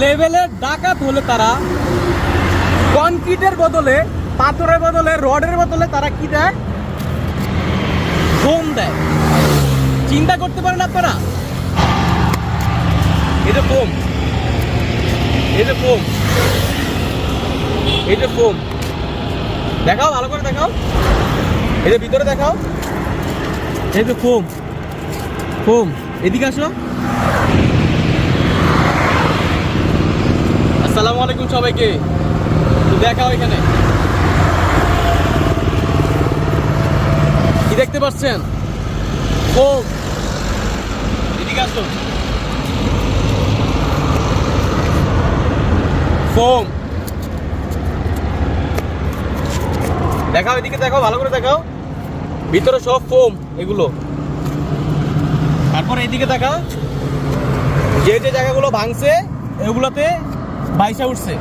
লেভেলের ডাকাত হলে তারা কনক্রিটের বদলে, পাথরের বদলে, রডের বদলে তারা কি দেয়? ফোম দেয়। চিন্তা করতে পারেন আপনারা? এই যে ফোম, এই যে ফোম, এই যে ফোম, দেখাও, ভালো করে দেখাও, এই যে ভিতরে দেখাও, এই যে ফোম, ফোম, এদিকে আসো। আসসালামু আলাইকুম সবাইকে। তো দেখাও এখানে কি দেখতে পাচ্ছেন? ফোম, এদিকে আসো, ফোম দেখাও, এদিকে দেখাও, ভালো করে দেখাও, ভিতরে সব ফোম এগুলো। তারপর এইদিকে দেখাও, যে যে জায়গাগুলো ভাঙছে এগুলোতে বাইসা উঠছে।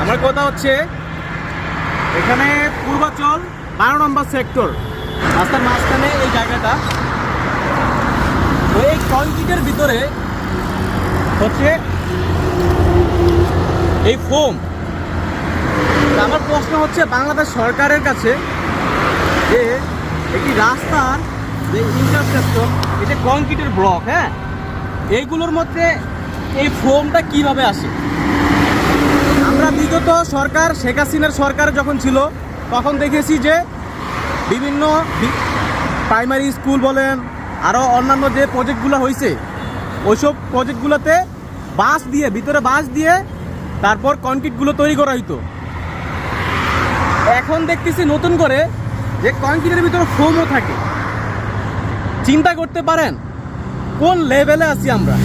আমার কথা হচ্ছে এখানে পূর্বাচল 12 নম্বর সেক্টর, রাস্তার মাঝখানে এই জায়গাটা। তো এই কনক্রিটের ভিতরে হচ্ছে এই ফোম। আমার প্রশ্ন হচ্ছে বাংলাদেশ সরকারের কাছে যে একটি রাস্তার যে ইনফ্রাস্ট্রাকচার, এটা কনক্রিটের ব্লক, হ্যাঁ, এইগুলোর মধ্যে এই ফোমটা কিভাবে আসে? আমরা বিগত সরকার, শেখ হাসিনার সরকার যখন ছিল তখন দেখেছি যে বিভিন্ন প্রাইমারি স্কুল বলেন, আরও অন্যান্য যে প্রজেক্টগুলো হয়েছে ওইসব প্রজেক্টগুলোতে বাঁশ দিয়ে, ভিতরে বাঁশ দিয়ে তারপর কনক্রিটগুলো তৈরি করা হইতো। এখন দেখতেছি নতুন করে যে কনক্রিটের ভিতরে ফোমও থাকে। চিন্তা করতে পারেন কোন লেভেলে আছি আমরা?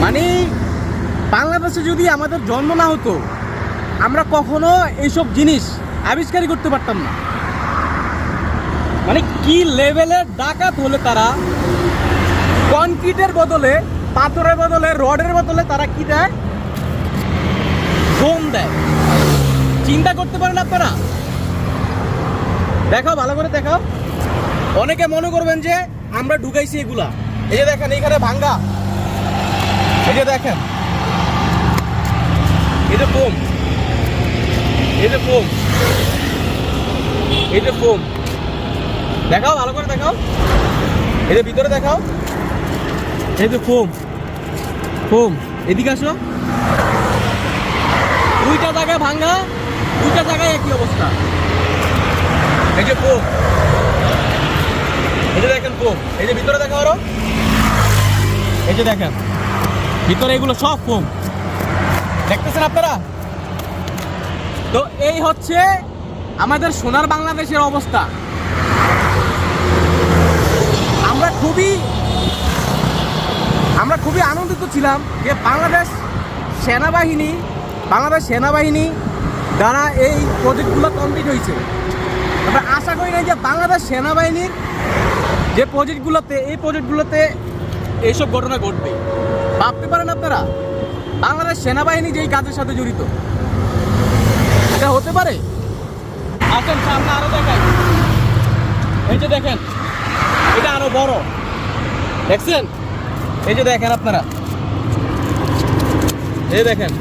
মানে বাংলাদেশে যদি আমাদের জন্ম না হতো আমরা কখনো এইসব জিনিস আবিষ্কারই করতে পারতাম না। মানে কি লেভেলের ডাকাত হলে তারা কনক্রিটের বদলে, পাথরের বদলে, রডের বদলে তারা কি দেয়? ফোম দেয়। চিন্তা করতে পারেন আপনারা? দেখাও, ভালো করে দেখাও। অনেকে মনে করবেন যে আমরা ঢুকাইছি এগুলা। এই যে দেখেন এইখানে ভাঙ্গা, এই যে দেখেন, এই যে ফোম, এই যে ফোম, এই যে ফোম, দেখাও, ভালো করে দেখাও, এই যে ভিতরে দেখাও, এই যে ফোম, ফোম, এদিকে আসো। দুইটা জায়গায় ভাঙ্গা, দুইটা জায়গায় একই অবস্থা। এই যে ফোম, এই যে দেখেন ফোম, এই যে ভিতরে দেখা আরো, এই যে দেখেন ভিতরে এগুলো সব ফোম, দেখতেছেন আপনারা? তো এই হচ্ছে আমাদের সোনার বাংলাদেশের অবস্থা। আমরা খুবই আনন্দিত ছিলাম যে বাংলাদেশ সেনাবাহিনী দ্বারা এই প্রজেক্টগুলো কমপ্লিট হয়েছে। আমরা আশা করি না যে বাংলাদেশ সেনাবাহিনীর যে এই প্রজেক্টগুলোতে এইসব ঘটনা ঘটবে। ভাবতে পারেন আপনারা বাংলাদেশ সেনাবাহিনী যেই কাজের সাথে জড়িত, এটা হতে পারে? আসেন সামনে আরো দেখাই, এই যে দেখেন এটা আরো বড়, দেখছেন? এই যে দেখেন আপনারা, এই দেখেন,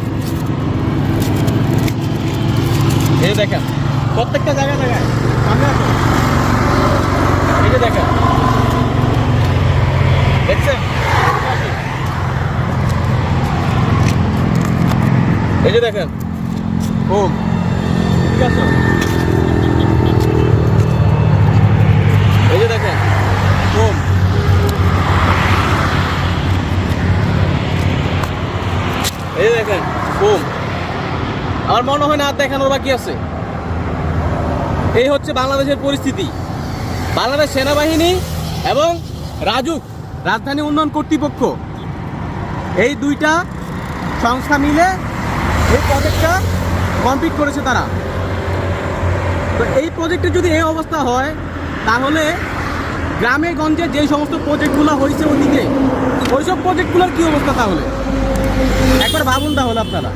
এই দেখেন প্রত্যেকটা জায়গায় জায়গায় সামনে আসুন, এই যে দেখেন, দেখছেন? এই যে দেখেন ফোম, ঠিক আছে, এই যে দেখেন ফোম, এই যে দেখেন ফোম। আমার মনে হয় না আর দেখানোর বাকি আছে। এই হচ্ছে বাংলাদেশের পরিস্থিতি। বাংলাদেশ সেনাবাহিনী এবং রাজধানী উন্নয়ন কর্তৃপক্ষ, এই দুইটা সংস্থা মিলে এই প্রজেক্টটা কমপ্লিট করেছে তারা। তো এই প্রজেক্টে যদি এই অবস্থা হয় তাহলে গ্রামে গঞ্জে যে সমস্ত প্রজেক্টগুলো হয়েছে ওদিকে, ওইসব প্রজেক্টগুলোর কি অবস্থা তাহলে একবার ভাবুন তাহলে আপনারা।